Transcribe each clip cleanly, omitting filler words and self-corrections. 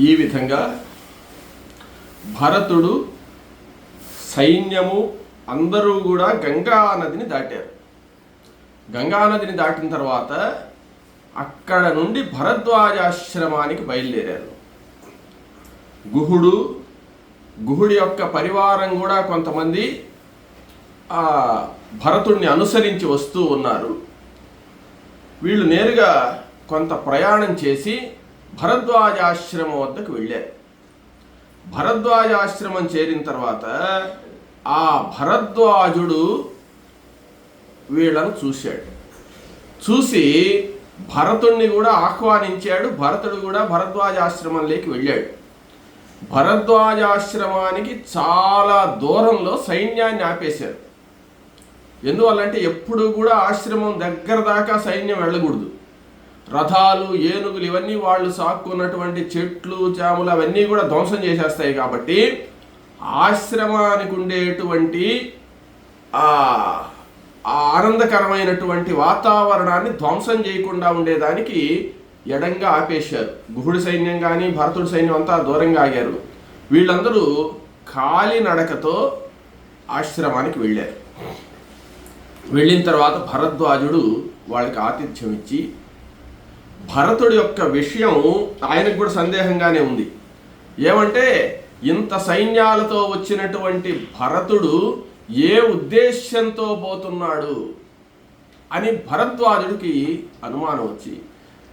ఈ విధంగా భరతుడు సైన్యము అందరూ కూడా గంగా నదిని దాటారు. గంగా నదిని దాటిన తర్వాత అక్కడ నుండి భరద్వాజాశ్రమానికి బయలుదేరారు. గుహుడి యొక్క పరివారం కూడా కొంతమంది భరతుడిని అనుసరించి వస్తూ ఉన్నారు. వీళ్ళు నేరుగా కొంత ప్రయాణం చేసి భరద్వాజాశ్రమం వద్దకు వెళ్ళారు. భరద్వాజాశ్రమం చేరిన తర్వాత ఆ భరద్వాజుడు వీళ్ళను చూసి భరతుడిని కూడా ఆహ్వానించాడు. భరతుడు కూడా భరద్వాజాశ్రమంలోకి వెళ్ళాడు. భరద్వాజాశ్రమానికి చాలా దూరంలో సైన్యాన్ని ఆపేశారు. ఎందువల్లంటే ఎప్పుడు కూడా ఆశ్రమం దగ్గర దాకా సైన్యం వెళ్ళకూడదు. రథాలు, ఏనుగులు ఇవన్నీ వాళ్ళు సాక్కున్నటువంటి చెట్లు, చేమలు అవన్నీ కూడా ధ్వంసం చేసేస్తాయి. కాబట్టి ఆశ్రమానికి ఉండేటువంటి ఆనందకరమైనటువంటి వాతావరణాన్ని ధ్వంసం చేయకుండా ఉండేదానికి ఎడంగా ఆపేశారు. గుహుడి సైన్యం కానీ భరతుడి సైన్యం అంతా దూరంగా ఆగారు. వీళ్ళందరూ కాలినడకతో ఆశ్రమానికి వెళ్ళారు. వెళ్ళిన తర్వాత భరద్వాజుడు వాళ్ళకి ఆతిథ్యం ఇచ్చి, భరతుడి యొక్క విషయం ఆయనకు కూడా సందేహంగానే ఉంది. ఏమంటే ఇంత సైన్యాలతో వచ్చినటువంటి భరతుడు ఏ ఉద్దేశ్యంతో పోతున్నాడు అని భరద్వాజుడికి అనుమానం వచ్చి,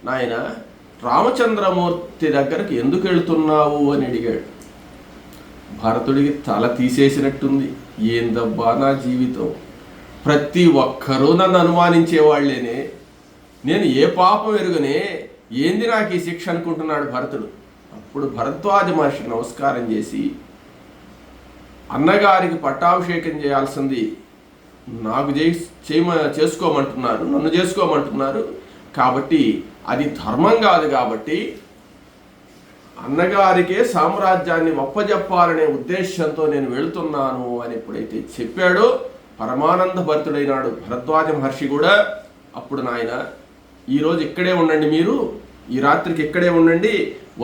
నాయన రామచంద్రమూర్తి దగ్గరికి ఎందుకు వెళుతున్నావు అని అడిగాడు. భరతుడికి తల తీసేసినట్టుంది. ఏందబ్బా నా జీవితం, ప్రతి ఒక్కరూ నన్ను అనుమానించేవాళ్లేనే, నేను ఏ పాపం ఎరుగనే, ఏంది నాకు ఈ శిక్ష అనుకుంటున్నాడు భరతుడు. అప్పుడు భరద్వాజ మహర్షికి నమస్కారం చేసి, అన్నగారికి పట్టాభిషేకం చేయాల్సింది నాకు చేసుకోమంటున్నారు, నన్ను చేసుకోమంటున్నారు, కాబట్టి అది ధర్మం కాదు, కాబట్టి అన్నగారికే సామ్రాజ్యాన్ని ఒప్పజెప్పాలనే ఉద్దేశంతో నేను వెళుతున్నాను అని ఎప్పుడైతే చెప్పాడో పరమానంద భరితుడైనాడు భరద్వాజ మహర్షి కూడా. అప్పుడు నాయన ఈరోజు ఇక్కడే ఉండండి, మీరు ఈ రాత్రికి ఇక్కడే ఉండండి,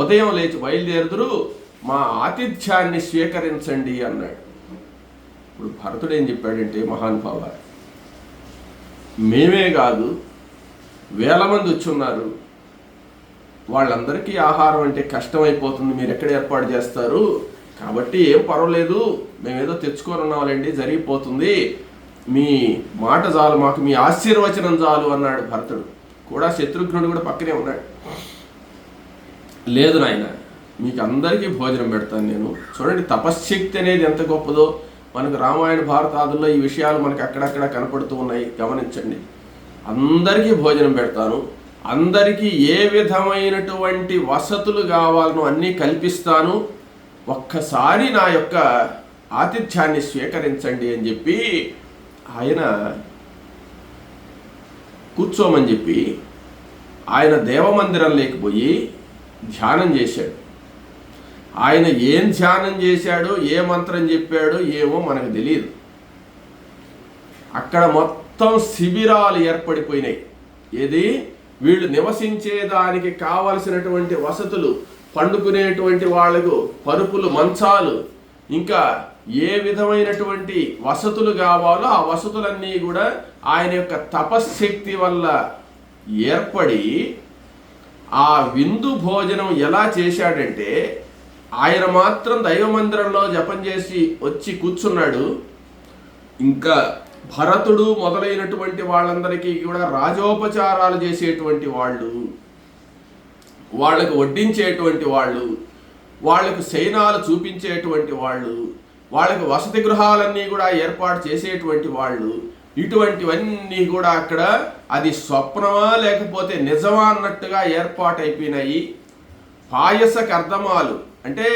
ఉదయం లేచి బయలుదేరుదురు, మా ఆతిథ్యాన్ని స్వీకరించండి అన్నాడు. ఇప్పుడు భరతుడు ఏం చెప్పాడంటే, మహానుభావ, మేమే కాదు వేల మంది వచ్చున్నారు, వాళ్ళందరికీ ఆహారం అంటే కష్టమైపోతుంది, మీరు ఎక్కడ ఏర్పాటు చేస్తారు, కాబట్టి ఏం పర్వాలేదు, మేమేదో తెచ్చుకొని ఉన్నామండి, జరిగిపోతుంది, మీ మాట చాలు, మాకు మీ ఆశీర్వచనం చాలు అన్నాడు భరతుడు. కూడా శత్రుఘ్నుడు కూడా పక్కనే ఉన్నాడు. లేదు నాయన, మీకు అందరికీ భోజనం పెడతాను నేను. చూడండి తపశ్శక్తి అనేది ఎంత గొప్పదో. మనకు రామాయణ భారతాదుల్లో ఈ విషయాలు మనకు అక్కడక్కడ కనపడుతూ ఉన్నాయి, గమనించండి. అందరికీ భోజనం పెడతాను, అందరికీ ఏ విధమైనటువంటి వసతులు కావాలనో అన్నీ కల్పిస్తాను, ఒక్కసారి నా యొక్క ఆతిథ్యాన్ని స్వీకరించండి అని చెప్పి ఆయన కూర్చోమని చెప్పి ఆయన దేవమందిరం లేకపోయి ధ్యానం చేశాడు. ఆయన ఏం ధ్యానం చేశాడో, ఏ మంత్రం చెప్పాడో ఏమో మనకు తెలియదు. అక్కడ మొత్తం శిబిరాలు ఏర్పడిపోయినాయి. ఏది, వీళ్ళు నివసించేదానికి కావలసినటువంటి వసతులు, పండుకునేటువంటి వాళ్లకు పరుపులు, మంచాలు, ఇంకా ఏ విధమైనటువంటి వసతులు కావాలో ఆ వసతులన్నీ కూడా ఆయన యొక్క తపశ్శక్తి వల్ల ఏర్పడి ఆ విందు భోజనం ఎలా చేశాడంటే, ఆయన మాత్రం దైవమందిరంలో జపం చేసి వచ్చి కూర్చున్నాడు. ఇంకా భరతుడు మొదలైనటువంటి వాళ్ళందరికీ కూడా రాజోపచారాలు చేసేటువంటి వాళ్ళు, వాళ్ళకు వడ్డించేటువంటి వాళ్ళు, వాళ్ళకు శయనాలు చూపించేటువంటి వాళ్ళు, వాళ్ళకు వసతి గృహాలన్నీ కూడా ఏర్పాటు చేసేటువంటి వాళ్ళు, ఇటువంటివన్నీ కూడా అక్కడ అది స్వప్నమా లేకపోతే నిజమా అన్నట్టుగా ఏర్పాటైపోయినాయి. పాయసకు అర్థమాలు అంటే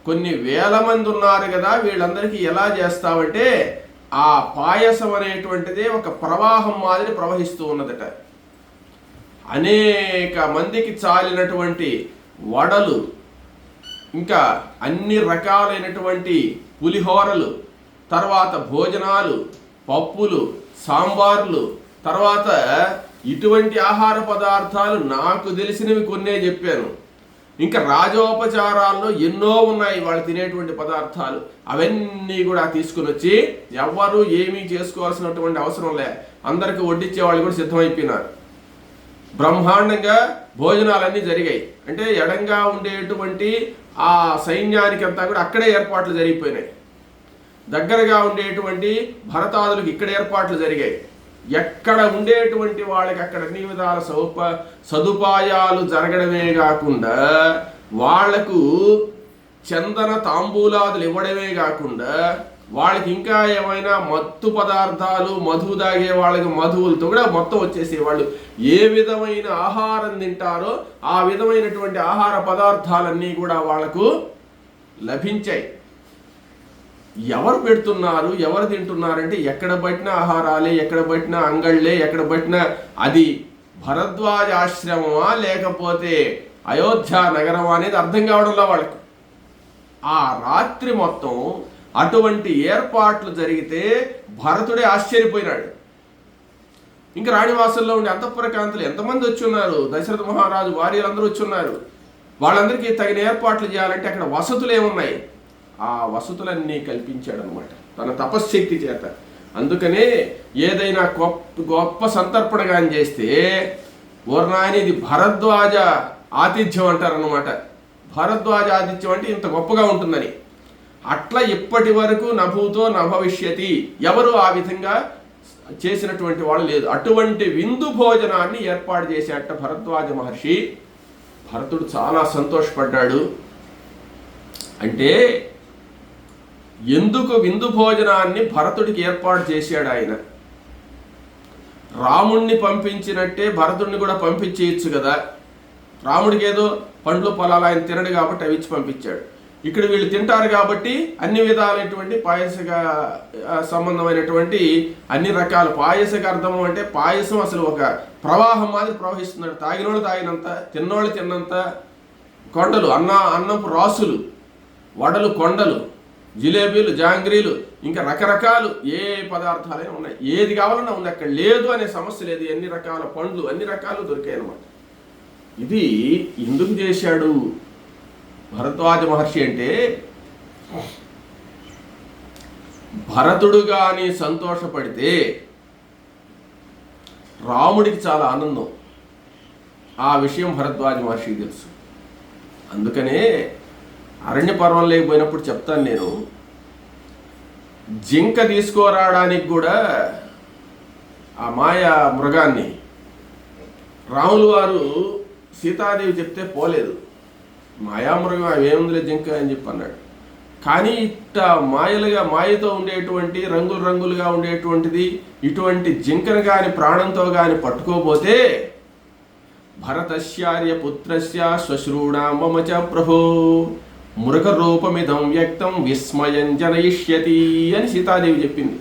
కొన్ని వేల మంది ఉన్నారు కదా, వీళ్ళందరికీ ఎలా చేస్తామంటే ఆ పాయసం అనేటువంటిదే ఒక ప్రవాహం మాదిరి ప్రవహిస్తూ ఉన్నదట. అనేక మందికి చాలినటువంటి వడలు, ఇంకా అన్ని రకాలైనటువంటి పులిహోరలు, తర్వాత భోజనాలు, పప్పులు, సాంబార్లు, తర్వాత ఇటువంటి ఆహార పదార్థాలు నాకు తెలిసినవి కొన్నే చెప్పాను. ఇంకా రాజోపచారాల్లో ఎన్నో ఉన్నాయి వాళ్ళు తినేటువంటి పదార్థాలు. అవన్నీ కూడా తీసుకుని వచ్చి ఎవ్వరూ ఏమీ చేసుకోవాల్సినటువంటి అవసరం లే, అందరికి వడ్డించే వాళ్ళు కూడా సిద్ధమైపోయినారు. బ్రహ్మాండంగా భోజనాలన్నీ జరిగాయి. అంటే ఎడంగా ఉండేటువంటి ఆ సైన్యానికి అంతా కూడా అక్కడే ఏర్పాట్లు జరిగిపోయినాయి. దగ్గరగా ఉండేటువంటి భరతాదులకు ఇక్కడ ఏర్పాట్లు జరిగాయి. ఎక్కడ ఉండేటువంటి వాళ్ళకి అక్కడ అన్ని విధాల సదుపాయాలు జరగడమే కాకుండా వాళ్లకు చందన తాంబూలాదులు ఇవ్వడమే కాకుండా వాళ్ళకి ఇంకా ఏమైనా మత్తు పదార్థాలు, మధువు తాగే వాళ్ళకి మధువులతో కూడా మొత్తం వచ్చేసి వాళ్ళు ఏ విధమైన ఆహారం తింటారో ఆ విధమైనటువంటి ఆహార పదార్థాలన్నీ కూడా వాళ్లకు లభించాయి. ఎవరు పెడుతున్నారు, ఎవరు తింటున్నారంటే ఎక్కడ పట్టిన ఆహారాలే, ఎక్కడ పట్టిన అంగళ్ళే, ఎక్కడ పట్టిన అది భరద్వాజ ఆశ్రమమా లేకపోతే అయోధ్య నగరమా అనేది అర్థం కావడంలో వాళ్ళకు. ఆ రాత్రి మొత్తం అటువంటి ఏర్పాట్లు జరిగితే భరతుడే ఆశ్చర్యపోయినాడు. ఇంకా రాణివాసంలో ఉండే అంతఃపుర కాంతులు ఎంతమంది వచ్చి ఉన్నారు, దశరథ మహారాజు భార్యలందరూ వచ్చి ఉన్నారు. వాళ్ళందరికీ తగిన ఏర్పాట్లు చేయాలంటే అక్కడ వసతులు ఏమున్నాయి, ఆ వసతులన్నీ కల్పించాడు అనమాట తన తపశ్శక్తి చేత. అందుకనే ఏదైనా గొప్ప సంతర్పణ కానీ చేస్తే ఓర్నాయని ఇది భరద్వాజ ఆతిథ్యం అంటారనమాట. భరద్వాజ ఆతిథ్యం అంటే ఇంత గొప్పగా ఉంటుందని. అట్లా ఇప్పటి వరకు నభూతో నభవిష్యతి, ఎవరు ఆ విధంగా చేసినటువంటి వాళ్ళు లేదు. అటువంటి విందు భోజనాన్ని ఏర్పాటు చేసేట భరద్వాజ మహర్షి. భరతుడు చాలా సంతోషపడ్డాడు. అంటే ఎందుకు విందు భోజనాన్ని భరతుడికి ఏర్పాటు చేశాడు ఆయన? రాముణ్ణి పంపించినట్టే భరతుడిని కూడా పంపించేయచ్చు కదా. రాముడికి ఏదో పండ్లు పొలాలు ఆయన తినడు కాబట్టి అవి ఇచ్చి పంపించాడు. ఇక్కడ వీళ్ళు తింటారు కాబట్టి అన్ని విధాలైనటువంటి పాయసక సంబంధమైనటువంటి అన్ని రకాల పాయసక అర్థం అంటే పాయసం అసలు ఒక ప్రవాహం మాదిరి ప్రవహిస్తున్నాడు. తాగినోళ్ళు తాగినంత, తిన్నోళ్ళు తిన్నంత, కొండలు అన్నపు రాసులు, వడలు, కొండలు, జిలేబీలు, జాంగ్రీలు, ఇంకా రకరకాలు ఏ పదార్థాలైనా ఉన్నాయి. ఏది కావాలన్నా ఉంది, అక్కడ లేదు అనే సమస్య లేదు. ఎన్ని రకాల పండ్లు, అన్ని రకాలు దొరికాయి అన్నమాట. ఇది ఎందుకు చేశాడు భరద్వాజ మహర్షి అంటే, భరతుడు కానీ సంతోషపడితే రాముడికి చాలా ఆనందం. ఆ విషయం భరద్వాజ మహర్షికి తెలుసు. అందుకనే అరణ్య పర్వం లేకపోయినప్పుడు చెప్తాను నేను, జింక తీసుకురావడానికి కూడా ఆ మాయా మృగాన్ని రాములు వారు సీతాదేవి చెప్తే పోలేదు. మాయామృగం అవేముందిలే జింక అని చెప్పి అన్నాడు. కానీ ఇట్ట మాయతో ఉండేటువంటి రంగులుగా ఉండేటువంటిది ఇటువంటి జింకను కానీ ప్రాణంతో కానీ పట్టుకోపోతే భరతస్యార్య పుత్రస్య శ్వశ్రూణాం మమ చ ప్రభో మృగ రూపమిదం వ్యక్తం విస్మయం జనయిష్యతి అని సీతాదేవి చెప్పింది.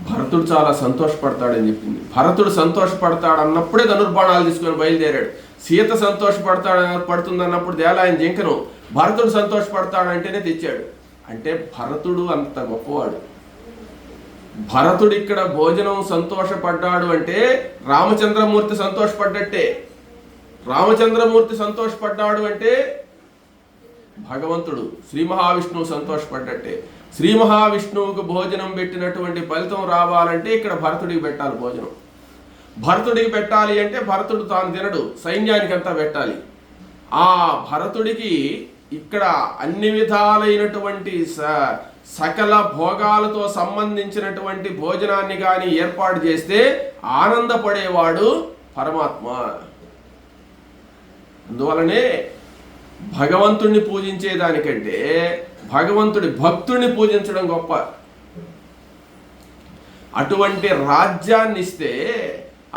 భరతుడు చాలా సంతోషపడతాడని చెప్పింది. భరతుడు సంతోషపడతాడన్నప్పుడే ధనుర్బాణాలు తీసుకొని బయలుదేరాడు. సీత పడుతుందన్నప్పుడు దేలా ఆయన జింకను, భరతుడు సంతోషపడతాడంటేనే తెచ్చాడు. అంటే భరతుడు అంత గొప్పవాడు. భరతుడు ఇక్కడ భోజనం సంతోషపడ్డాడు అంటే రామచంద్రమూర్తి సంతోషపడ్డట్టే. రామచంద్రమూర్తి సంతోషపడ్డాడు అంటే భగవంతుడు శ్రీ మహావిష్ణువు సంతోషపడ్డట్టే. శ్రీ మహావిష్ణువుకు భోజనం పెట్టినటువంటి ఫలితం రావాలంటే ఇక్కడ భరతుడికి పెట్టాలి భోజనం. భరతుడికి పెట్టాలి అంటే భరతుడు తాను తినడు, సైన్యానికి అంతా పెట్టాలి. ఆ భరతుడికి ఇక్కడ అన్ని విధాలైనటువంటి సకల భోగాలతో సంబంధించినటువంటి భోజనాన్ని కానీ ఏర్పాటు చేస్తే ఆనందపడేవాడు పరమాత్మ. అందువలనే భగవంతుణ్ణి పూజించేదానికంటే భగవంతుడి భక్తుడిని పూజించడం గొప్ప. అటువంటి రాజ్యాన్ని ఇస్తే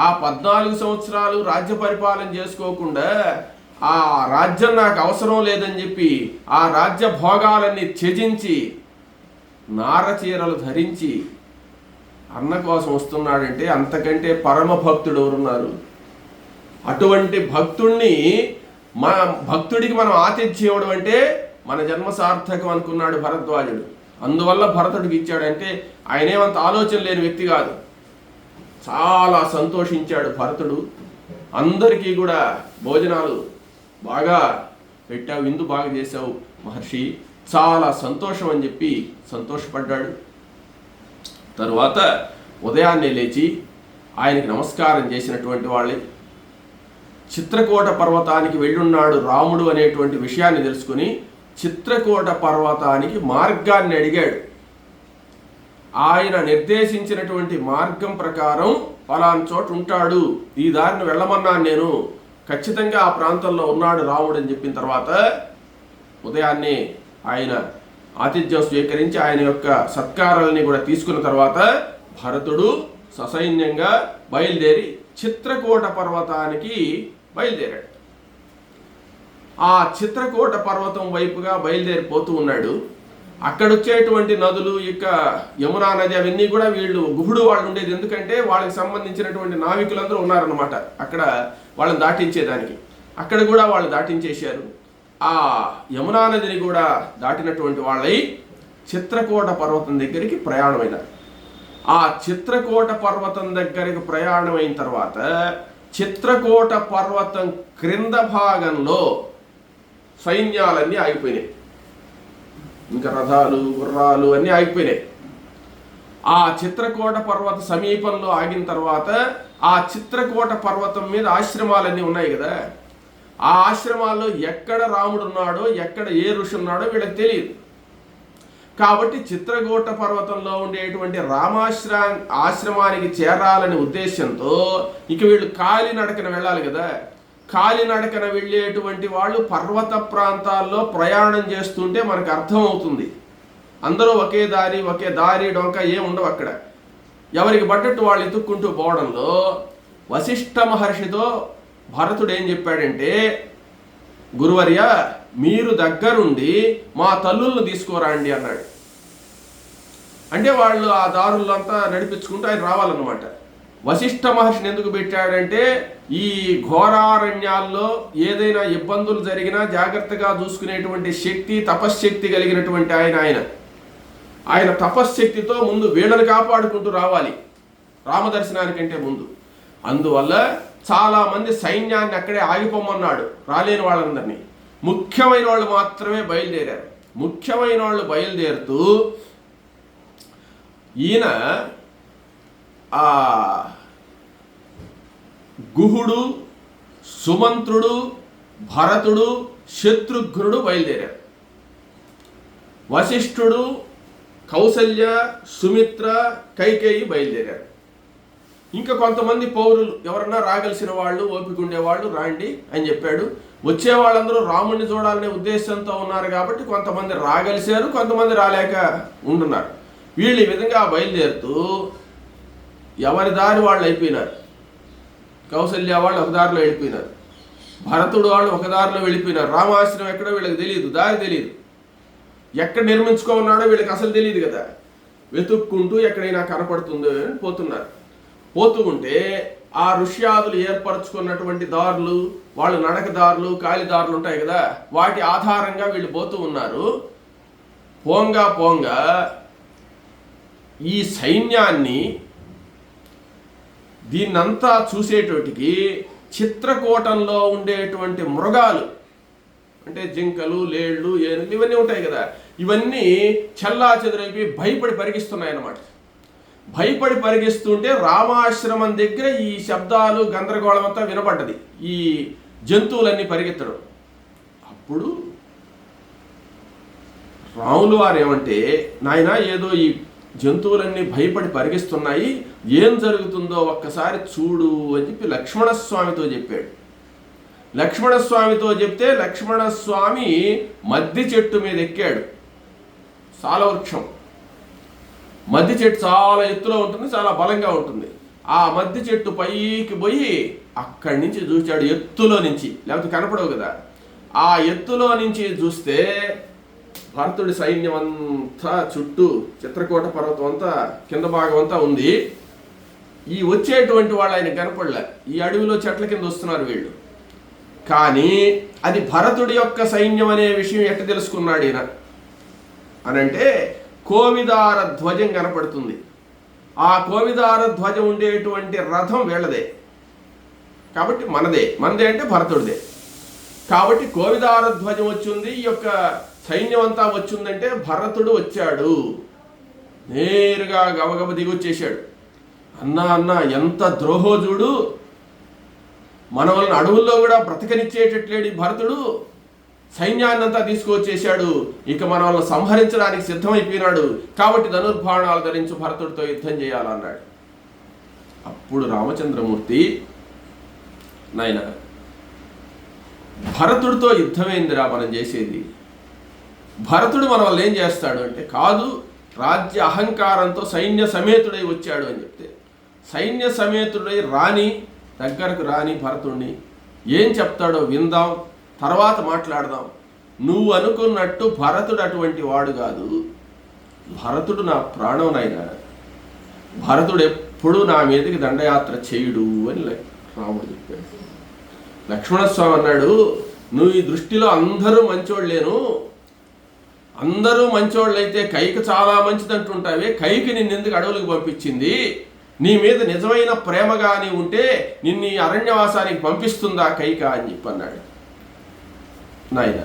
ఆ 14 సంవత్సరాలు రాజ్య పరిపాలన చేసుకోకుండా ఆ రాజ్యం నాకు అవసరం లేదని చెప్పి ఆ రాజ్య భోగాలన్నీ త్యజించి నారచీరలు ధరించి అన్న కోసం వస్తున్నాడంటే అంతకంటే పరమ భక్తుడు ఎవరున్నారు? అటువంటి భక్తుడికి మనం ఆతిథ్యం ఇవ్వడం అంటే మన జన్మ సార్థకం అనుకున్నాడు భరద్వాజుడు. అందువల్ల భరతుడికి ఇచ్చాడంటే ఆయనేమంత ఆలోచన లేని వ్యక్తి కాదు. చాలా సంతోషించాడు భరతుడు. అందరికీ కూడా భోజనాలు బాగా పెట్టావు, విందు బాగా చేశావు మహర్షి, చాలా సంతోషం అని చెప్పి సంతోషపడ్డాడు. తరువాత ఉదయాన్నే లేచి ఆయనకి నమస్కారం చేసినటువంటి వాళ్ళే చిత్రకూట పర్వతానికి వెళ్ళున్నాడు రాముడు అనేటువంటి విషయాన్ని తెలుసుకుని చిత్రకూట పర్వతానికి మార్గాన్ని అడిగాడు. ఆయన నిర్దేశించినటువంటి మార్గం ప్రకారం పలానా చోట ఉంటాడు, ఈ దారిని వెళ్ళమన్నాను నేను, ఖచ్చితంగా ఆ ప్రాంతంలో ఉన్నాడు రాముడు అని చెప్పిన తర్వాత ఉదయాన్నే ఆయన ఆతిథ్యం స్వీకరించి ఆయన యొక్క సత్కారాలని కూడా తీసుకున్న తర్వాత భరతుడు ససైన్యంగా బయలుదేరి చిత్రకూట పర్వతానికి బయలుదేరాడు. ఆ చిత్రకూట పర్వతం వైపుగా బయలుదేరిపోతూ ఉన్నాడు. అక్కడ వచ్చేటువంటి నదులు, ఇక యమునా నది, అవన్నీ కూడా వీళ్ళు గుహుడు వాళ్ళు ఉండేది. ఎందుకంటే వాళ్ళకి సంబంధించినటువంటి నావికులందరూ ఉన్నారనమాట అక్కడ వాళ్ళని దాటించేదానికి. అక్కడ కూడా వాళ్ళు దాటించేశారు. ఆ యమునా నదిని కూడా దాటినటువంటి వాళ్ళై చిత్రకూట పర్వతం దగ్గరికి ప్రయాణమైనారు. ఆ చిత్రకూట పర్వతం దగ్గరికి ప్రయాణమైన తర్వాత చిత్రకూట పర్వతం క్రింద భాగంలో సైన్యాలన్నీ ఆగిపోయినాయి. ఇంకా రథాలు, గుర్రాలు అన్నీ ఆగిపోయినాయి. ఆ చిత్రకూట పర్వత సమీపంలో ఆగిన తర్వాత ఆ చిత్రకూట పర్వతం మీద ఆశ్రమాలన్నీ ఉన్నాయి కదా, ఆ ఆశ్రమాల్లో ఎక్కడ రాముడు ఉన్నాడో, ఎక్కడ ఏ ఋషి ఉన్నాడో వీళ్ళకి తెలియదు. కాబట్టి చిత్రకూట పర్వతంలో ఉండేటువంటి ఆశ్రమానికి చేరాలనే ఉద్దేశంతో ఇక వీళ్ళు కాలినడకన వెళ్ళాలి కదా. కాలినడకన వెళ్ళేటువంటి వాళ్ళు పర్వత ప్రాంతాల్లో ప్రయాణం చేస్తుంటే మనకు అర్థమవుతుంది. అందరూ ఒకే దారి డొంక ఏం ఉండవు అక్కడ. ఎవరికి పడ్డట్టు వాళ్ళు ఎత్తుక్కుంటూ పోవడంలో వశిష్ఠ మహర్షితో భరతుడు ఏం చెప్పాడంటే, గురువర్య మీరు దగ్గరుండి మా తల్లులను తీసుకురండి అన్నాడు. అంటే వాళ్ళు ఆ దారులంతా నడిపించుకుంటూ ఆయన రావాలన్నమాట. వశిష్ఠ మహర్షిని ఎందుకు పెట్టాడంటే, ఈ ఘోరారణ్యాల్లో ఏదైనా ఇబ్బందులు జరిగినా జాగ్రత్తగా చూసుకునేటువంటి శక్తి, తపశ్శక్తి కలిగినటువంటి ఆయన తపశ్శక్తితో ముందు వీళ్ళని కాపాడుకుంటూ రావాలి రామదర్శనానికంటే ముందు. అందువల్ల చాలామంది సైన్యాన్ని అక్కడే ఆగిపోమన్నాడు, రాలేని వాళ్ళందరినీ. ముఖ్యమైన వాళ్ళు మాత్రమే బయలుదేరారు. ముఖ్యమైన వాళ్ళు బయలుదేరుతూ ఈయన ఆ గుహుడు, సుమంత్రుడు, భరతుడు, శత్రుఘ్నుడు బయలుదేరారు. వశిష్ఠుడు, కౌసల్య, సుమిత్ర, కైకేయి బయలుదేరారు. ఇంకా కొంతమంది పౌరులు ఎవరన్నా రాగలిసిన వాళ్ళు, ఓపిక ఉండేవాళ్ళు రాండి అని చెప్పాడు. వచ్చే వాళ్ళందరూ రాముడిని చూడాలనే ఉద్దేశంతో ఉన్నారు కాబట్టి కొంతమంది రాగలిశారు, కొంతమంది రాలేక ఉంటున్నారు. వీళ్ళు ఈ విధంగా బయలుదేరుతూ ఎవరి దారి వాళ్ళు అయిపోయినారు. కౌసల్య వాళ్ళు ఒక దారిలో వెళ్ళిపోయినారు, భరతుడు వాళ్ళు ఒక దారిలో వెళ్ళిపోయినారు. రామాశ్రమం ఎక్కడో వీళ్ళకి తెలియదు, దారి తెలియదు, ఎక్కడ నిర్మించుకోమన్నాడో వీళ్ళకి అసలు తెలియదు కదా. వెతుక్కుంటూ ఎక్కడైనా కనపడుతుందో అని పోతున్నారు. పోతూ ఉంటే ఆ ఋష్యాదులు ఏర్పరచుకున్నటువంటి దారులు, వాళ్ళు నడక దారులు, కాలిదారులు ఉంటాయి కదా, వాటి ఆధారంగా వీళ్ళు పోతూ ఉన్నారు. పోంగా ఈ సైన్యాన్ని దీన్నంతా చూసేటోటికి చిత్రకూటంలో ఉండేటువంటి మృగాలు, అంటే జింకలు, లేళ్ళు, ఏనుగులు ఇవన్నీ ఉంటాయి కదా, ఇవన్నీ చల్లా చెదురైపోయి భయపడి పరిగిస్తున్నాయి అన్నమాట. భయపడి పరిగిస్తుంటే రామాశ్రమం దగ్గర ఈ శబ్దాలు, గందరగోళం అంతా వినపడ్డది, ఈ జంతువులన్నీ పరిగెత్తడం. అప్పుడు రాములు వారు ఏమంటే, నాయన ఏదో ఈ జంతువులన్నీ భయపడి పరిగిస్తున్నాయి, ఏం జరుగుతుందో ఒక్కసారి చూడు అని చెప్పి లక్ష్మణస్వామితో చెప్పాడు. లక్ష్మణస్వామితో చెప్తే లక్ష్మణస్వామి మద్ది చెట్టు మీద ఎక్కాడు. సాలవృక్షం మద్ది చెట్టు చాలా ఎత్తులో ఉంటుంది, చాలా బలంగా ఉంటుంది. ఆ మద్ది చెట్టు పైకి పోయి అక్కడి నుంచి చూశాడు, ఎత్తులో నుంచి, లేకపోతే కనపడవు కదా. ఆ ఎత్తులో నుంచి చూస్తే భరతుడి సైన్యం అంతా చుట్టూ చిత్రకూట పర్వతం అంతా కింద భాగం అంతా ఉంది. ఈ వచ్చేటువంటి వాళ్ళు ఆయన కనపడలే, ఈ అడవిలో చెట్ల కింద వస్తున్నారు వీళ్ళు. కానీ అది భరతుడి యొక్క సైన్యం అనే విషయం ఎట్ట తెలుసుకున్నాడు ఈయన అనంటే, కోవిదార ధ్వజం కనపడుతుంది. ఆ కోవిదార ధ్వజం ఉండేటువంటి రథం వీళ్ళదే కాబట్టి మనదే అంటే భరతుడిదే. కాబట్టి కోవిదార ధ్వజం వచ్చింది, ఈ యొక్క సైన్యం అంతా వచ్చిందంటే భరతుడు వచ్చాడు. నేరుగా గబగబ దిగొచ్చేశాడు. అన్నా ఎంత ద్రోహో చూడు, మన వలన అడవుల్లో కూడా బ్రతకనిచ్చేటట్లేడు భరతుడు, సైన్యాన్నంతా తీసుకువచ్చేశాడు, ఇక మన వలన సంహరించడానికి సిద్ధమైపోయినాడు, కాబట్టి ధనుర్బాణాలు ధరించి భరతుడితో యుద్ధం చేయాలన్నాడు. అప్పుడు రామచంద్రమూర్తి, నాయన భరతుడితో యుద్ధమేందిరా మనం చేసేది, భరతుడు మన వల్ల ఏం చేస్తాడు అంటే, కాదు రాజ్య అహంకారంతో సైన్య సమేతుడై వచ్చాడు అని చెప్తే, సైన్య సమేతుడై దగ్గరకు రాని భరతుడిని ఏం చెప్తాడో విందాం, తర్వాత మాట్లాడదాం. నువ్వు అనుకున్నట్టు భరతుడు అటువంటి వాడు కాదు, భరతుడు నా ప్రాణం నాయనా, భరతుడు ఎప్పుడు నా మీదకి దండయాత్ర చేయుడు అని రాముడు చెప్పాడు. లక్ష్మణస్వామి అన్నాడు, నువ్వు ఈ దృష్టిలో అందరూ మంచోళ్ళేను, అందరూ మంచోళ్ళైతే కైకి చాలా మంచిదంటుంటావే, కైకి నిన్నెందుకు అడవులకు పంపించింది, నీ మీద నిజమైన ప్రేమగాని ఉంటే నిన్ను ఈ అరణ్యవాసానికి పంపిస్తుందా కైక అని చెప్పి అన్నాడు. నాయన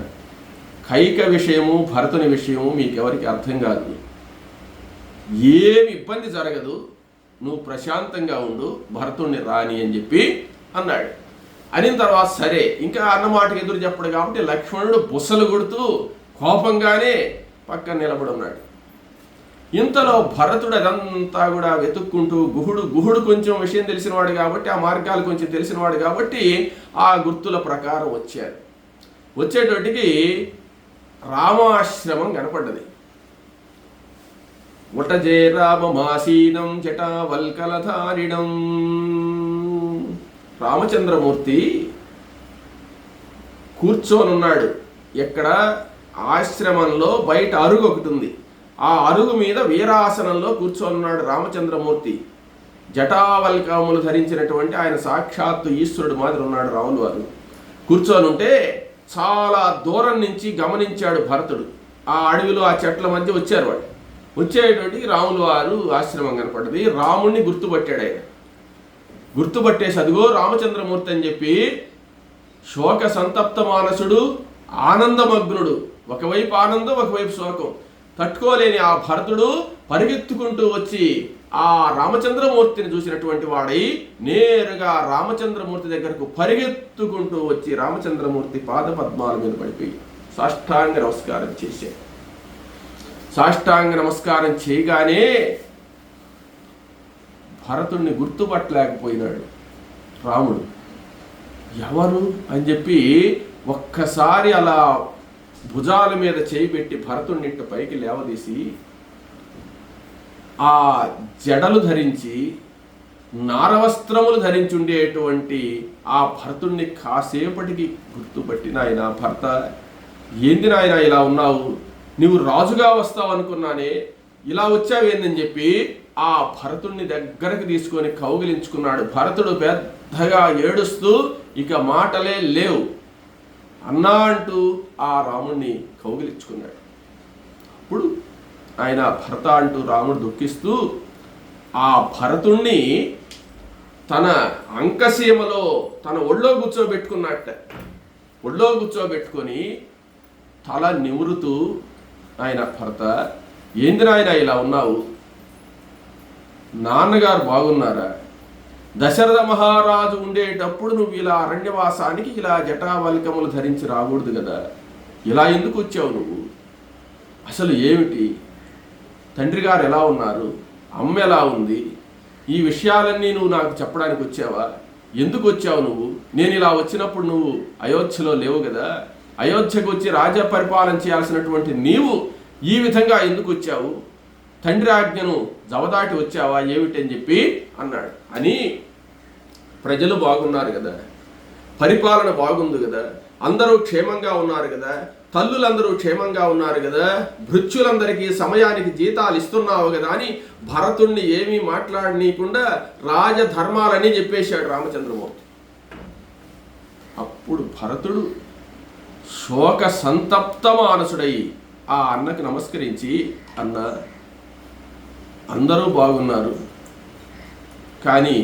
కైక విషయము భరతుని విషయము మీకెవరికి అర్థం కాదు, ఏమి ఇబ్బంది జరగదు, నువ్వు ప్రశాంతంగా ఉండు, భరతుణ్ణి రాని అని చెప్పి అన్నాడు. అనిన తర్వాత సరే ఇంకా అన్నమాటకు ఎదురు చెప్పడు కాబట్టి లక్ష్మణుడు బుసలు కొడుతూ కోపంగానే పక్కన నిలబడి ఉన్నాడు. ఇంతలో భరతుడు అదంతా కూడా వెతుక్కుంటూ గుహుడు కొంచెం విషయం తెలిసినవాడు కాబట్టి, ఆ మార్గాలు కొంచెం తెలిసినవాడు కాబట్టి ఆ గుర్తుల ప్రకారం వచ్చాడు. వచ్చేటోటికి రామాశ్రమం కనపడ్డది. ఉటజే రామమాసీనం జటావల్కలధారిణం. రామచంద్రమూర్తి కూర్చోనున్నాడు. ఎక్కడ? ఆశ్రమంలో బయట అరుగు ఒకటి ఉంది, ఆ అరుగు మీద వీరాసనంలో కూర్చోనున్నాడు రామచంద్రమూర్తి. జటావల్కములు ధరించినటువంటి ఆయన సాక్షాత్తు ఈశ్వరుడు మాదిరి ఉన్నాడు రాములు వారు. కూర్చోనుంటే చాలా దూరం నుంచి గమనించాడు భరతుడు. ఆ అడవిలో ఆ చెట్ల మధ్య వచ్చారు వాళ్ళు. వచ్చేటువంటి రాములు వారు ఆశ్రమం కనపడ్డది. రాముణ్ణి గుర్తుపట్టాడు ఆయన. గుర్తుపట్టేసి అదిగో రామచంద్రమూర్తి అని చెప్పి శోక సంతప్త మానసుడు, ఆనందమగ్నుడు, ఒకవైపు ఆనందం ఒకవైపు శోకం తట్టుకోలేని ఆ భరతుడు పరిగెత్తుకుంటూ వచ్చి ఆ రామచంద్రమూర్తిని చూసినటువంటి వాడై నేరుగా రామచంద్రమూర్తి దగ్గరకు పరిగెత్తుకుంటూ వచ్చి రామచంద్రమూర్తి పాదపద్మాల మీద పడిపోయి సాష్టాంగ నమస్కారం చేశాడు. సాష్టాంగ నమస్కారం చేయగానే భరతుడిని గుర్తుపట్టలేకపోయినాడు రాముడు. ఎవరు అని చెప్పి ఒక్కసారి అలా భుజాల మీద చేయి పెట్టి భరతుడిని పైకి లేవదీసి ఆ జడలు ధరించి నారవస్త్రములు ధరించి ఉండేటువంటి ఆ భరతుడిని కాసేపటికి గుర్తుపట్టి, నాయన భర్త ఏంది నాయన ఇలా ఉన్నావు, నువ్వు రాజుగా వస్తావు అనుకున్నానే, ఇలా వచ్చావేందని చెప్పి ఆ భరతుడిని దగ్గరకు తీసుకొని కౌగిలించుకున్నాడు. భరతుడు పెద్దగా ఏడుస్తూ ఇక మాటలే లేవు అన్నా అంటూ ఆ రాముణ్ణి కౌగిలించుకున్నాడు. అప్పుడు ఆయన భరత అంటూ రాముడు దుఃఖిస్తూ ఆ భరతుణ్ణి తన అంకసీమలో తన ఒళ్ళో కూర్చోబెట్టుకున్నట్ట. ఒళ్ళో కూర్చోబెట్టుకొని తల నిమురుతూ, ఆయన భరత ఏంది నాయన ఇలా ఉన్నావు, నాన్నగారు బాగున్నారా, దశరథ మహారాజు ఉండేటప్పుడు నువ్వు ఇలా అరణ్యవాసానికి ఇలా జటావల్కములు ధరించి రాకూడదు కదా, ఇలా ఎందుకు వచ్చావు నువ్వు, అసలు ఏమిటి, తండ్రి గారు ఎలా ఉన్నారు, అమ్మ ఎలా ఉంది, ఈ విషయాలన్నీ నువ్వు నాకు చెప్పడానికి వచ్చావా, ఎందుకు వచ్చావు నువ్వు, నేను ఇలా వచ్చినప్పుడు నువ్వు అయోధ్యలో లేవు కదా, అయోధ్యకు వచ్చి రాజ్య పరిపాలన చేయాల్సినటువంటి నీవు ఈ విధంగా ఎందుకు వచ్చావు, తండ్రి ఆజ్ఞను జవదాటి వచ్చావా ఏమిటని చెప్పి అన్నాడు. అని ప్రజలు బాగున్నారు కదా, పరిపాలన బాగుంది కదా, అందరూ క్షేమంగా ఉన్నారు కదా, తల్లులందరూ క్షేమంగా ఉన్నారు కదా, భృత్యులందరికీ సమయానికి జీతాలు ఇస్తున్నావు కదా అని భరతుణ్ణి ఏమీ మాట్లాడనీయకుండా రాజధర్మాలని చెప్పేశాడు రామచంద్రమూర్తి. అప్పుడు భరతుడు శోక సంతప్త మానసుడై ఆ అన్నకు నమస్కరించి, అన్న అందరూ బాగున్నారు, కానీ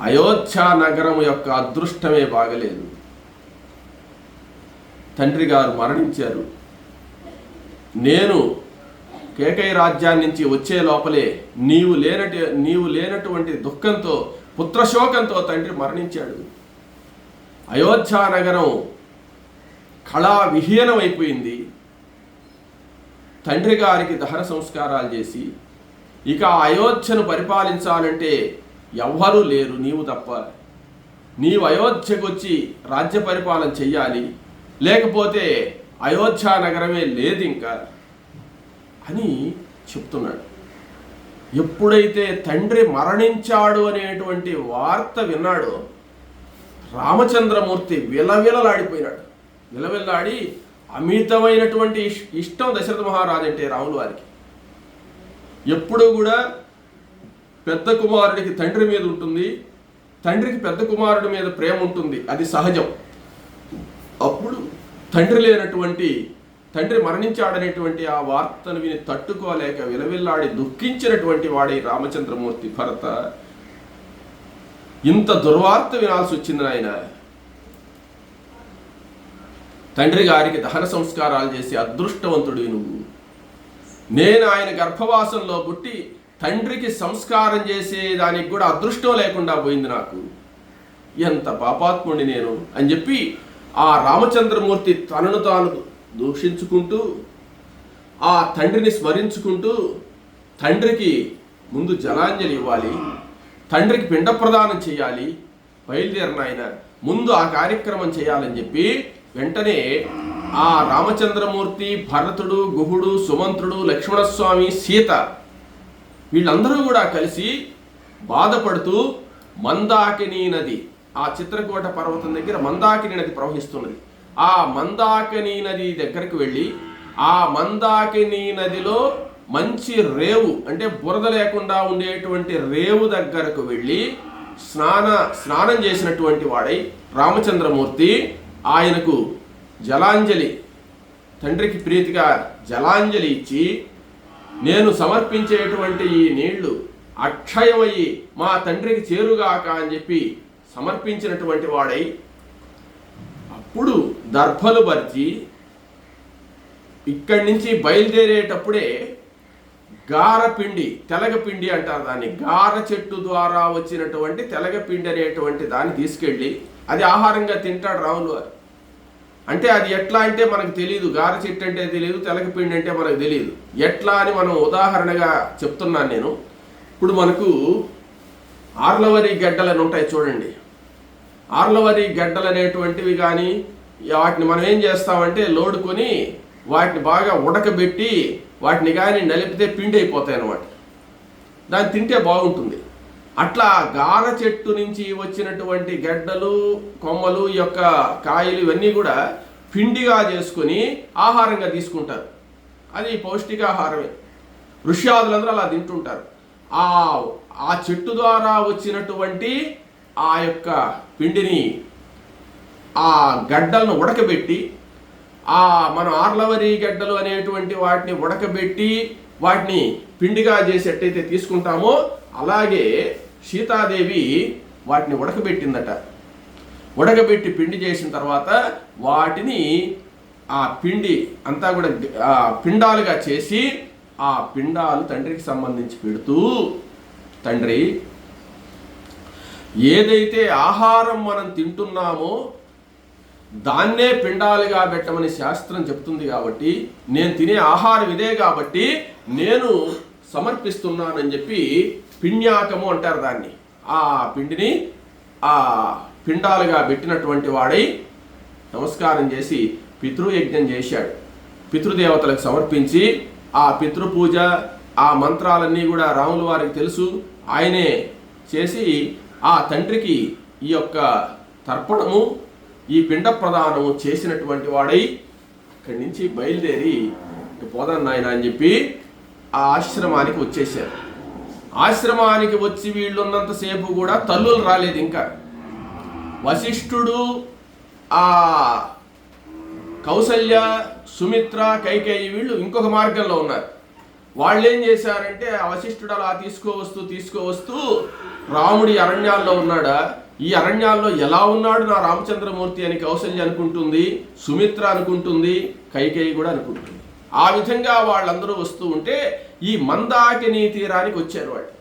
అయోధ్య నగరం యొక్క అదృష్టమే బాగలేదు. తండ్రి గారు మరణించారు. నేను కేకయ రాజ్యాన్ని నుంచి వచ్చే లోపలే నీవు లేనటువంటి దుఃఖంతో, పుత్రశోకంతో తండ్రి మరణించాడు. అయోధ్య నగరం కళా విహీనమైపోయింది. తండ్రి గారికి దహన సంస్కారాలు చేసి, ఇక అయోధ్యను పరిపాలించాలంటే ఎవ్వరూ లేరు నీవు తప్ప. నీవు అయోధ్యకు వచ్చి రాజ్య పరిపాలన చెయ్యాలి, లేకపోతే అయోధ్య నగరమే లేదు ఇంకా అని చెప్తున్నాడు. ఎప్పుడైతే తండ్రి మరణించాడు అనేటువంటి వార్త విన్నాడో రామచంద్రమూర్తి విలవిలలాడిపోయినాడు. విలవిల్లాడి అమితమైనటువంటి ఇష్టం దశరథ మహారాజు అంటే రాముల వారికి. ఎప్పుడూ కూడా పెద్ద కుమారుడికి తండ్రి మీద ఉంటుంది, తండ్రికి పెద్ద కుమారుడి మీద ప్రేమ ఉంటుంది, అది సహజం. అప్పుడు తండ్రి మరణించాడనేటువంటి ఆ వార్తను విని తట్టుకోలేక విలవిల్లాడి దుఃఖించినటువంటి వాడి రామచంద్రమూర్తి భరత ఇంత దుర్వార్త వినాల్సి వచ్చింది నాయన. తండ్రి గారికి దహన సంస్కారాలు చేసి అదృష్టవంతుడు నువ్వు. నేను ఆయన గర్భవాసంలో పుట్టి తండ్రికి సంస్కారం చేసే దానికి కూడా అదృష్టం లేకుండా పోయింది నాకు. ఎంత పాపాత్ముడి నేను అని చెప్పి ఆ రామచంద్రమూర్తి తనను తాను దూషించుకుంటూ, ఆ తండ్రిని స్మరించుకుంటూ, తండ్రికి ముందు జలాంజలి ఇవ్వాలి, తండ్రికి పిండ ప్రదానం చేయాలి, బయలుదేరిన ఆయన ముందు ఆ కార్యక్రమం చేయాలని చెప్పి వెంటనే ఆ రామచంద్రమూర్తి, భరతుడు, గుహుడు, సుమంత్రుడు, లక్ష్మణస్వామి, సీత వీళ్ళందరూ కూడా కలిసి బాధపడుతూ మందాకిని నది, ఆ చిత్రకూట పర్వతం దగ్గర మందాకిని నది ప్రవహిస్తున్నది. ఆ మందాకిని నది దగ్గరకు వెళ్ళి ఆ మందాకిని నదిలో మంచి రేవు అంటే బురద లేకుండా ఉండేటువంటి రేవు దగ్గరకు వెళ్ళి స్నానం చేసినటువంటి వాడై రామచంద్రమూర్తి ఆయనకు జలాంజలి, తండ్రికి ప్రీతిగా జలాంజలి ఇచ్చి, నేను సమర్పించేటువంటి ఈ నీళ్లు అక్షయమయ్యి మా తండ్రికి చేరుగాక అని చెప్పి సమర్పించినటువంటి వాడై అప్పుడు దర్భలు పరిచి ఇక్కడి నుంచి బయలుదేరేటప్పుడే గారపిండి, తెలగపిండి అంటారు దాన్ని, గార చెట్టు ద్వారా వచ్చినటువంటి తెలగపిండి అనేటువంటి దాన్ని తీసుకెళ్ళి అది ఆహారంగా తింటాడు రాములు వారు. అంటే అది ఎట్లా అంటే మనకు తెలియదు, గార చెట్టు అంటే తెలియదు, తెలగపిండి అంటే మనకు తెలియదు. ఎట్లా అని మనం ఉదాహరణగా చెప్తున్నాను నేను. ఇప్పుడు మనకు ఆర్లవరి గడ్డలని ఉంటాయి చూడండి. ఆర్లవరి గడ్డలు అనేటువంటివి కానీ వాటిని మనం ఏం చేస్తామంటే లోడుకొని వాటిని బాగా ఉడకబెట్టి వాటిని కానీ నలిపితే పిండి అయిపోతాయి అన్నమాట. దాన్ని తింటే బాగుంటుంది. అట్లా గార చెట్టు నుంచి వచ్చినటువంటి గడ్డలు, కొమ్మలు, ఈ యొక్క కాయలు ఇవన్నీ కూడా పిండిగా చేసుకొని ఆహారంగా తీసుకుంటారు. అది పౌష్టికాహారమే. ఋష్యాదులందరూ అలా తింటుంటారు. ఆ చెట్టు ద్వారా వచ్చినటువంటి ఆ యొక్క పిండిని, ఆ గడ్డలను ఉడకబెట్టి, మన ఆర్లవరి గడ్డలు అనేటువంటి వాటిని ఉడకబెట్టి వాటిని పిండిగా చేసేటైతే తీసుకుంటామో అలాగే సీతాదేవి వాటిని ఉడకబెట్టిందట. ఉడకబెట్టి పిండి చేసిన తర్వాత వాటిని ఆ పిండి అంతా కూడా పిండాలుగా చేసి ఆ పిండాలు తండ్రికి సంబంధించి పెడుతూ, తండ్రి ఏదైతే ఆహారం మనం తింటున్నామో దాన్నే పిండాలుగా పెట్టమని శాస్త్రం చెప్తుంది కాబట్టి, నేను తినే ఆహారం ఇదే కాబట్టి నేను సమర్పిస్తున్నానని చెప్పి పిండ్యాకము అంటారు దాన్ని. ఆ పిండిని ఆ పిండాలుగా పెట్టినటువంటి వాడై నమస్కారం చేసి పితృయజ్ఞం చేశాడు. పితృదేవతలకు సమర్పించి ఆ పితృపూజ, ఆ మంత్రాలన్నీ కూడా రాముల వారికి తెలుసు, ఆయనే చేసి ఆ తండ్రికి ఈ యొక్క తర్పణము, ఈ పిండ ప్రదానము చేసినటువంటి వాడై ఇక్కడి నుంచి బయలుదేరి పోదాం నాయన అని చెప్పి ఆ ఆశ్రమానికి వచ్చేసారు. ఆశ్రమానికి వచ్చి వీళ్ళున్నంతసేపు కూడా తల్లులు రాలేదు. ఇంకా వశిష్ఠుడు, ఆ కౌసల్య, సుమిత్ర, కైకేయి వీళ్ళు ఇంకొక మార్గంలో ఉన్నారు. వాళ్ళు ఏం చేశారంటే ఆ వశిష్ఠుడు అలా తీసుకువస్తూ రాముడి అరణ్యాల్లో ఉన్నాడా, ఈ అరణ్యాల్లో ఎలా ఉన్నాడు నా రామచంద్రమూర్తి అని కౌసల్య అనుకుంటుంది, సుమిత్ర అనుకుంటుంది, కైకేయి కూడా అనుకుంటుంది. ఆ విధంగా వాళ్ళందరూ వస్తూ ఉంటే ఈ మందాకిని తీరానికి వచ్చారు. వాళ్ళు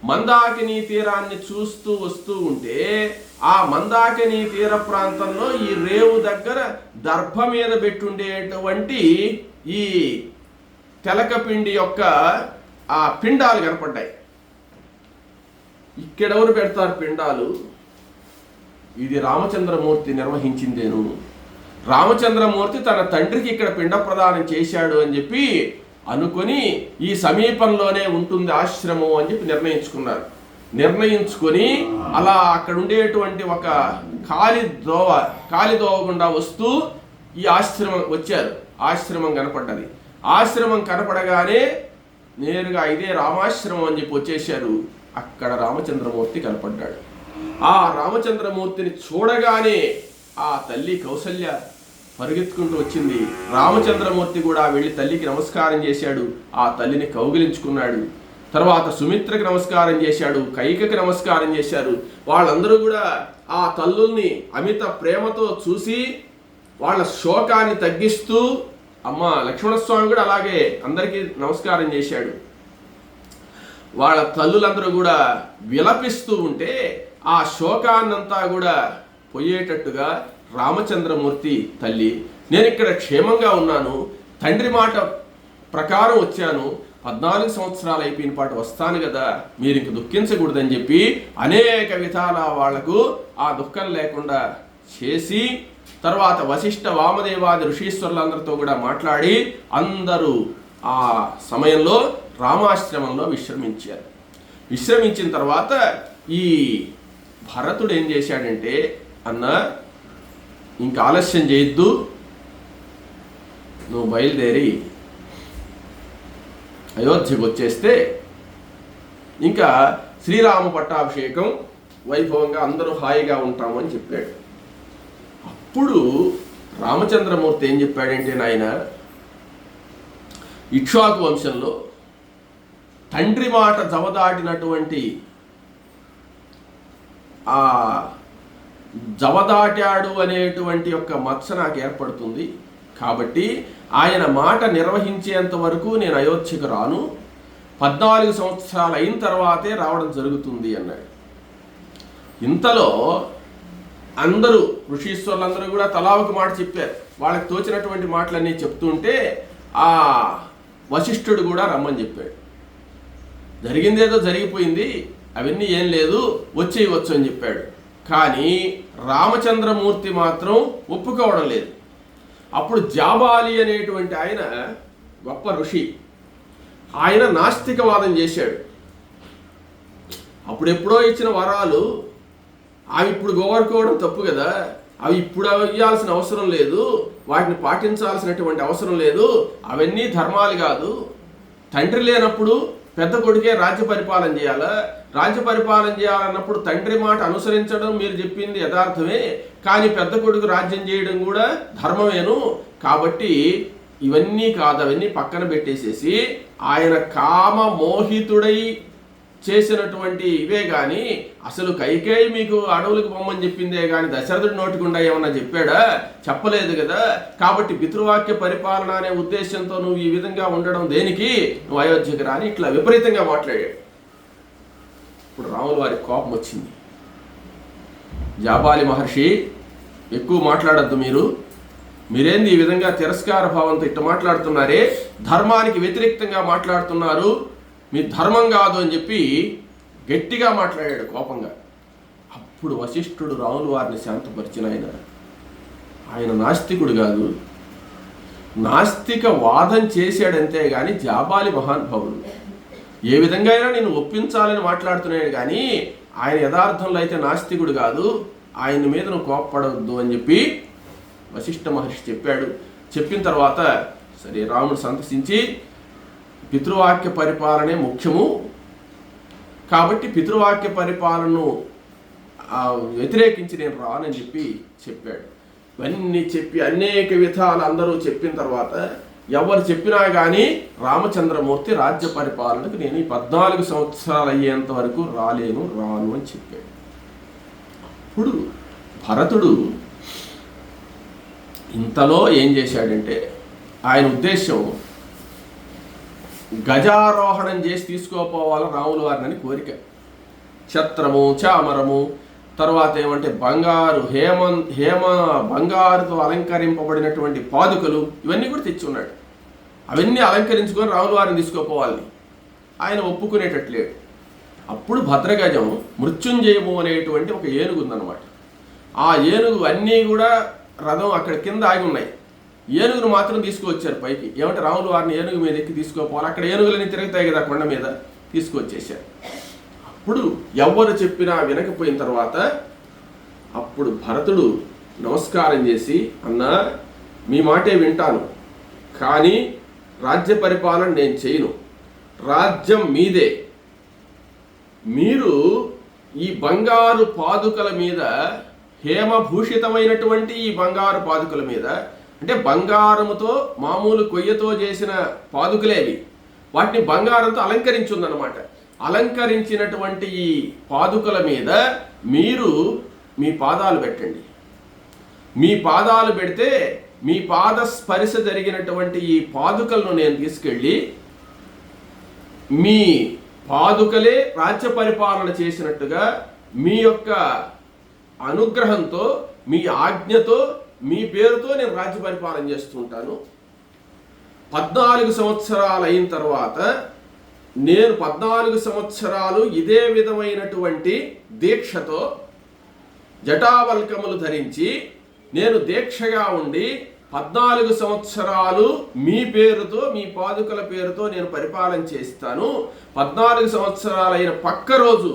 మందాకిని తీరాన్ని చూస్తూ వస్తూ ఉంటే ఆ మందాకిని తీర ప్రాంతంలో ఈ రేవు దగ్గర దర్భ మీద పెట్టుండేటువంటి ఈ తెలకపిండి యొక్క ఆ పిండాలు కనపడ్డాయి. ఇక్కడెవరు పెడతారు పిండాలు? ఇది రామచంద్రమూర్తి నిర్వహించిందేను. రామచంద్రమూర్తి తన తండ్రికి ఇక్కడ పిండ ప్రదానం చేశాడు అని చెప్పి అనుకొని ఈ సమీపంలోనే ఉంటుంది ఆశ్రమం అని చెప్పి నిర్ణయించుకొని అలా అక్కడ ఉండేటువంటి ఒక కాలి దోవ గుండా వస్తూ ఈ ఆశ్రమం వచ్చారు. ఆశ్రమం కనపడ్డది. ఆశ్రమం కనపడగానే నేరుగా ఇదే రామాశ్రమం అని చెప్పి వచ్చేశారు. అక్కడ రామచంద్రమూర్తి కనపడ్డాడు. ఆ రామచంద్రమూర్తిని చూడగానే ఆ తల్లి కౌసల్య పరిగెత్తుకుంటూ వచ్చింది. రామచంద్రమూర్తి కూడా వెళ్ళి తల్లికి నమస్కారం చేశాడు. ఆ తల్లిని కౌగిలించుకున్నాడు. తర్వాత సుమిత్రకి నమస్కారం చేశాడు, కైకకి నమస్కారం చేశారు. వాళ్ళందరూ కూడా ఆ తల్లుల్ని అమిత ప్రేమతో చూసి వాళ్ళ శోకాన్ని తగ్గిస్తూ, అమ్మ లక్ష్మణస్వామి కూడా అలాగే అందరికీ నమస్కారం చేశాడు. వాళ్ళ తల్లులందరూ కూడా విలపిస్తూ ఉంటే ఆ శోకాన్నంతా కూడా పోయేటట్టుగా రామచంద్రమూర్తి తల్లి, నేను ఇక్కడ క్షేమంగా ఉన్నాను, తండ్రి మాట ప్రకారం వచ్చాను, 14 సంవత్సరాలు అయిపోయిన పాటు వస్తాను కదా, మీరు ఇంక దుఃఖించకూడదని చెప్పి అనేక విధాల వాళ్లకు ఆ దుఃఖం లేకుండా చేసి తర్వాత వశిష్ఠ వామదేవాది ఋషీశ్వరులందరితో కూడా మాట్లాడి అందరూ ఆ సమయంలో రామాశ్రమంలో విశ్రమించారు. విశ్రమించిన తర్వాత ఈ భరతుడు ఏం చేశాడంటే, అన్న ఇంకా ఆలస్యం చేయొద్దు, నువ్వు బయలుదేరి అయోధ్యకు వచ్చేస్తే ఇంకా శ్రీరామ పట్టాభిషేకం వైభవంగా అందరూ హాయిగా ఉంటాము అని చెప్పాడు. అప్పుడు రామచంద్రమూర్తి ఏం చెప్పాడంటే, నాయన ఇక్ష్వాకు వంశంలో తండ్రి మాట జవదాటినటువంటి ఆ జవదాటాడు అనేటువంటి ఒక మచ్చ నాకు ఏర్పడుతుంది. కాబట్టి ఆయన మాట నిర్వహించేంత వరకు నేను అయోధ్యకు రాను, 14 సంవత్సరాలు అయిన తర్వాతే రావడం జరుగుతుంది అన్నాడు. ఇంతలో అందరూ ఋషీశ్వరులందరూ కూడా తలా ఒక మాట చెప్పారు. వాళ్ళకి తోచినటువంటి మాటలన్నీ చెప్తుంటే ఆ వశిష్ఠుడు కూడా రమ్మని చెప్పాడు. జరిగిందేదో జరిగిపోయింది, అవన్నీ ఏం లేదు, వచ్చేయవచ్చు అని చెప్పాడు. కానీ రామచంద్రమూర్తి మాత్రం ఒప్పుకోవడం లేదు. అప్పుడు జాబాలి అనేటువంటి ఆయన గొప్ప ఋషి, ఆయన నాస్తికవాదం చేశాడు. అప్పుడెప్పుడో ఇచ్చిన వరాలు అవి ఇప్పుడు గోవర్కోవడం తప్పు కదా, అవి ఇప్పుడు ఇవ్వాల్సిన అవసరం లేదు, వాటిని పాటించాల్సినటువంటి అవసరం లేదు, అవన్నీ ధర్మాలు కాదు. తండ్రి లేనప్పుడు పెద్ద కొడుకే రాజ్య పరిపాలన చేయాలా, రాజ్య పరిపాలన చేయాలన్నప్పుడు తండ్రి మాట అనుసరించడం మీరు చెప్పింది యథార్థమే, కానీ పెద్ద కొడుకు రాజ్యం చేయడం కూడా ధర్మమేను. కాబట్టి ఇవన్నీ కాదు, అవన్నీ పక్కన పెట్టేసేసి ఆయన కామ మోహితుడై చేసినటువంటి ఇవే కానీ అసలు కైకేయి మీకు అడవులకు పొమ్మని చెప్పిందే కానీ దశరథుడి నోటికుండా ఏమన్నా చెప్పాడా? చెప్పలేదు కదా. కాబట్టి పితృవాక్య పరిపాలన అనే ఉద్దేశంతో నువ్వు ఈ విధంగా ఉండడం దేనికి, నువ్వు అయోధ్యకు రాని ఇట్లా విపరీతంగా మాట్లాడాడు. ఇప్పుడు రాముల వారికి కోపం వచ్చింది. జాబాలి మహర్షి, ఎక్కువ మాట్లాడద్దు, మీరేంది ఈ విధంగా తిరస్కార భావంతో ఇట్లా మాట్లాడుతున్నారే, ధర్మానికి వ్యతిరేక్తంగా మాట్లాడుతున్నారు, మీ ధర్మం కాదు అని చెప్పి గట్టిగా మాట్లాడాడు కోపంగా. అప్పుడు వశిష్ఠుడు రాముల వారిని శాంతపరిచిన ఆయన నాస్తికుడు కాదు, నాస్తిక వాదం చేశాడంతే కానీ జాబాలి మహానుభావుడు. ఏ విధంగా అయినా నేను ఒప్పించాలని మాట్లాడుతున్నాడు కానీ ఆయన యథార్థంలో అయితే నాస్తికుడు కాదు, ఆయన మీద నువ్వు కోపపడవద్దు అని చెప్పి వశిష్ఠ మహర్షి చెప్పాడు. చెప్పిన తర్వాత సరే రాముడు సంతసించి, పితృవాక్య పరిపాలనే ముఖ్యము కాబట్టి పితృవాక్య పరిపాలనను వ్యతిరేకించి నేను రానని చెప్పి చెప్పాడు. ఇవన్నీ చెప్పి అనేక విధాలు అందరూ చెప్పిన తర్వాత ఎవరు చెప్పినా కానీ రామచంద్రమూర్తి రాజ్య పరిపాలనకు నేను ఈ 14 సంవత్సరాలు అయ్యేంత వరకు రాను అని చెప్పాడు. అప్పుడు భరతుడు ఇంతలో ఏం చేశాడంటే, ఆయన ఉద్దేశం గజారోహణం చేసి తీసుకోపోవాలి రాముల వారిని కోరిక. ఛత్రము, చామరము, తర్వాత ఏమంటే బంగారుతో అలంకరింపబడినటువంటి పాదుకలు, ఇవన్నీ కూడా తెచ్చున్నాడు. అవన్నీ అలంకరించుకొని రాముల వారిని తీసుకోపోవాలి. ఆయన ఒప్పుకునేటట్లేడు. అప్పుడు భద్రగజం మృత్యుంజయము అనేటువంటి ఒక ఏనుగు ఉందన్నమాట. ఆ ఏనుగు అన్నీ కూడా రథం అక్కడ కింద ఆగి ఉన్నాయి. ఏనుగును మాత్రం తీసుకువచ్చారు పైకి. ఏమంటే రాముల వారిని ఏనుగు మీద ఎక్కి తీసుకోపోవాలి. అక్కడ ఏనుగులని తిరుగుతాయి కదా కొండ మీద, తీసుకొచ్చేసారు. అప్పుడు ఎవరు చెప్పినా వినకపోయిన తర్వాత అప్పుడు భరతుడు నమస్కారం చేసి, అన్నా మీ మాటే వింటాను, కానీ రాజ్య పరిపాలన నేను చేయను, రాజ్యం మీదే. మీరు ఈ బంగారు పాదుకల మీద, హేమభూషితమైనటువంటి ఈ బంగారు పాదుకల మీద, అంటే బంగారముతో మామూలు కొయ్యతో చేసిన పాదుకలేవి, వాటిని బంగారంతో అలంకరించుందన్నమాట. అలంకరించినటువంటి ఈ పాదుకల మీద మీరు మీ పాదాలు పెట్టండి. మీ పాదాలు పెడితే మీ పాద స్పర్శ జరిగినటువంటి ఈ పాదుకలను నేను తీసుకెళ్ళి మీ పాదుకలే రాజ్య పరిపాలన చేసినట్టుగా మీ యొక్క అనుగ్రహంతో, మీ ఆజ్ఞతో, మీ పేరుతో నేను రాజ్య పరిపాలన చేస్తుంటాను. 14 సంవత్సరాలు అయిన తర్వాత నేను 14 సంవత్సరాలు ఇదే విధమైనటువంటి దీక్షతో జటావల్కములు ధరించి నేను దీక్షగా ఉండి 14 సంవత్సరాలు మీ పేరుతో, మీ పాదుకల పేరుతో నేను పరిపాలన చేస్తాను. 14 సంవత్సరాలైన పక్క రోజు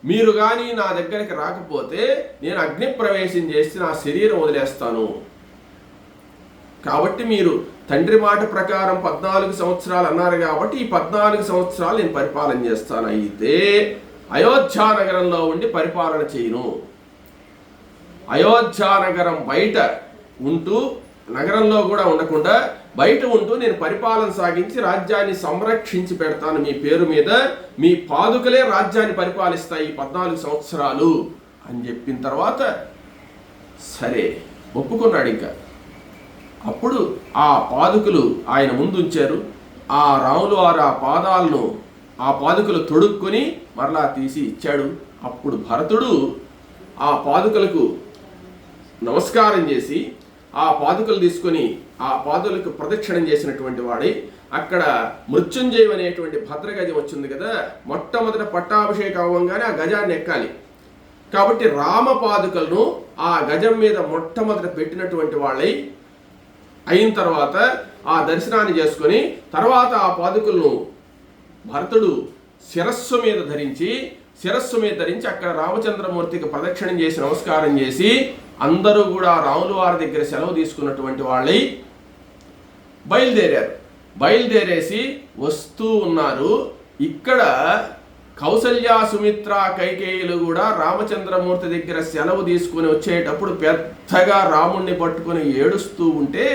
మీరు కానీ నా దగ్గరికి రాకపోతే నేను అగ్ని ప్రవేశం చేసి నా శరీరం వదిలేస్తాను. కాబట్టి మీరు తండ్రి మాట ప్రకారం 14 సంవత్సరాలు అన్నారు కాబట్టి ఈ 14 సంవత్సరాలు నేను పరిపాలన చేస్తాను. అయితే అయోధ్యానగరంలో ఉండి పరిపాలన చేయను. అయోధ్యానగరం బయట ఉంటూ, నగరంలో కూడా ఉండకుండా బయట ఉంటూ నేను పరిపాలన సాగించి రాజ్యాన్ని సంరక్షించి పెడతాను. మీ పేరు మీద మీ పాదుకలే రాజ్యాన్ని పరిపాలిస్తాయి 14 సంవత్సరాలు అని చెప్పిన తర్వాత సరే ఒప్పుకున్నాడు. ఇంకా అప్పుడు ఆ పాదుకలు ఆయన ముందు ఉంచారు. ఆ రాములు వారు ఆ పాదుకలు తొడుక్కొని మరలా తీసి ఇచ్చాడు. అప్పుడు భరతుడు ఆ పాదుకలకు నమస్కారం చేసి ఆ పాదుకలు తీసుకొని ఆ పాదులకు ప్రదక్షిణం చేసినటువంటి వాడి, అక్కడ మృత్యుంజయం అనేటువంటి భద్రగజం వచ్చింది కదా, మొట్టమొదట పట్టాభిషేకం అవ్వగానే ఆ గజాన్ని ఎక్కాలి. కాబట్టి రామ పాదుకలను ఆ గజం మీద మొట్టమొదట పెట్టినటువంటి వాళ్ళై అయిన తర్వాత ఆ దర్శనాన్ని చేసుకొని తర్వాత ఆ పాదుకలను భరతుడు శిరస్సు మీద ధరించి అక్కడ రామచంద్రమూర్తికి ప్రదక్షిణం చేసి నమస్కారం చేసి అందరూ కూడా రాముల వారి దగ్గర సెలవు తీసుకున్నటువంటి వాళ్ళై బయలుదేరేసి వస్తూ ఉన్నారు. ఇక్కడ కౌసల్య, సుమిత్ర, కైకేయులు కూడా రామచంద్రమూర్తి దగ్గర సెలవు తీసుకుని వచ్చేటప్పుడు పెద్దగా రాముణ్ణి పట్టుకొని ఏడుస్తూ ఉంటే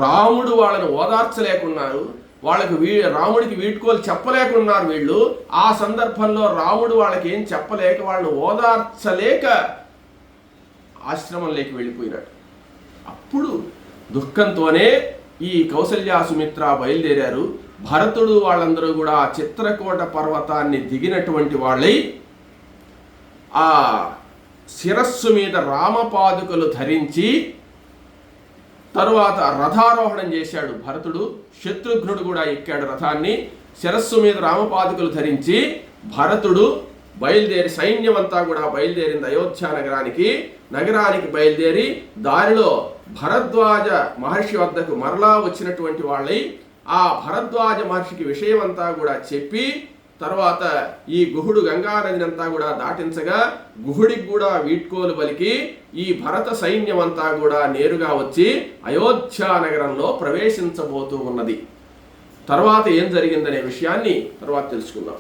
రాముడు వాళ్ళని ఓదార్చలేకున్నారు. వాళ్ళకు రాముడికి వీడ్కోలు చెప్పలేకున్నారు వీళ్ళు. ఆ సందర్భంలో రాముడు వాళ్ళకి ఏం చెప్పలేక, వాళ్ళని ఓదార్చలేక ఆశ్రమంలోకి వెళ్ళిపోయినాడు. అప్పుడు దుఃఖంతోనే ఈ కౌసల్య, సుమిత్ర బయలుదేరారు. భరతుడు వాళ్ళందరూ కూడా చిత్రకూట పర్వతాన్ని దిగినటువంటి వాళ్ళై ఆ శిరస్సు మీద రామపాదుకలు ధరించి తరువాత రథారోహణం చేశాడు భరతుడు. శత్రుఘ్నుడు కూడా ఎక్కాడు రథాన్ని. శిరస్సు మీద రామపాదుకలు ధరించి భరతుడు బయలుదేరి, సైన్యం అంతా కూడా బయలుదేరింది అయోధ్య నగరానికి బయలుదేరి దారిలో భరద్వాజ మహర్షి వద్దకు మరలా వచ్చినటువంటి వాళ్ళై ఆ భరద్వాజ మహర్షికి విషయం అంతా కూడా చెప్పి తర్వాత ఈ గుహుడు గంగా నదిని అంతా కూడా దాటించగా గుహుడికి కూడా వీడ్కోలు పలికి ఈ భరత సైన్యం అంతా కూడా నేరుగా వచ్చి అయోధ్య నగరంలో ప్రవేశించబోతూ ఉన్నది. తర్వాత ఏం జరిగిందనే విషయాన్ని తర్వాత తెలుసుకుందాం.